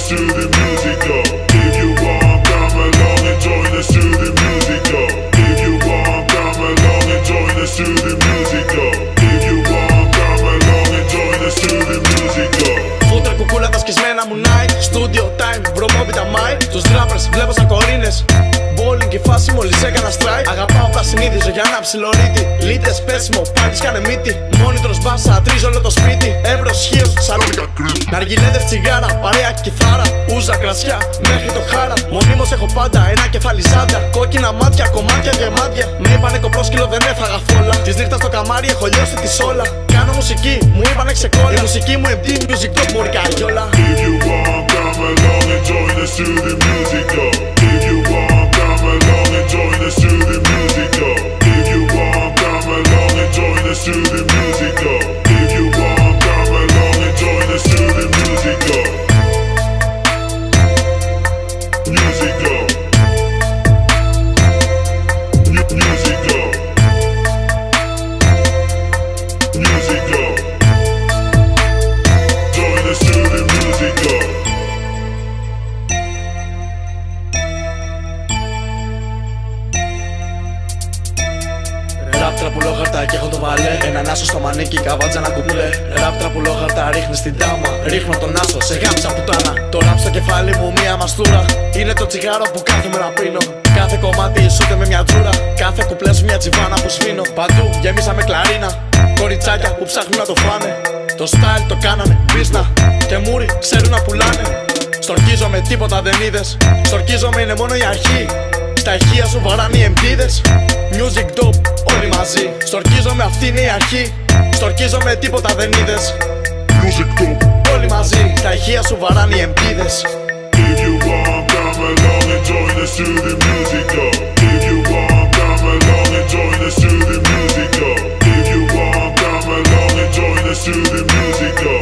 us to the music go. If you want, come along and join us to the music go. If you want, come along and join us to the music go. If you want, come along and join us to the music go. Φούτρα κουκούλα τα σκισμένα μου Nike. Studio time, βρωμόπιτα Mike. Τους rappers βλέπω σαν κορίνες. Bowling και φάση μόλις έκανα strike. Αγαπάω τα συνήθιζω για ένα ψιλορίτι. Λίτες πέσιμο, πάλι κάνε μύτη. Μόνιτρος μπάσα, τρίζω όλο το σπίτι. Εύρος, χίος, σαλόνικα κρύβ. Ναργιλέδες, τσιγάρα, παρέα, κιθάρα. Ούζα, κρασιά, μέχρι το χάρα. Μονίμως έχω πάντα ένα κεφάλι ζάντα. Κόκκινα μάτια, κομμάτια γεμάτια. Με είπανε κοπρόσκυλο, δεν έφαγα φόλα. Της νύχτας στο καμάρι έχω λιώσει τη σόλα. Κάνω μουσική, μου είπανε ξεκόλλα. Η μουσική μου MD, music top, μωρή καγιόλα. If you want, come along and join us to the music go. If you want, come along and join us to the music go. If you want, come along and join us to the music go. If you want, come along and join us to the music go. Music go. Music go. Music go. Join us to the music go. Ραπ τραπουλό χαρτά και έχω το βαλέ. Έναν άσο στο μανίκι, καβάτσα ένα κουπλέ. Ραπ τραπουλό χαρτά, ρίχνει στην τάμα. Ρίχνω τον άσο, σε γάμψα πουτάνα. Το ραπ στο κεφάλι μου μία μαστούρα. Είναι το τσιγάρο που κάθε μέρα πίνω. Κάθε κομμάτι ισούται με μια τζούρα. Κάθε κουπλέ σου μια τσιβάνα που σβήνω. Παντού γεμίσα με κλαρίνα. Κοριτσάκια που ψάχνουν να το φάνε. Το style το κάνανε μπίσνα. Και μούρι ξέρουν να πουλάνε. Στορκίζομαι, τίποτα δεν είδες. Στορκίζομαι, είναι μόνο η αρχή. Στα ηχεία σου βαράνε οι εμπίδες. Music dope, όλοι μαζί. Στορκίζομαι, αυτή είναι η αρχή. Στορκίζομαι, τίποτα δεν είδες. Music dope. Όλοι μαζί, στα ηχεία σου βαράνε οι εμπίδες. If you want, come along and join us to the music go. If you want, come along and join us to the music go. If you want, come along and join us to the music go.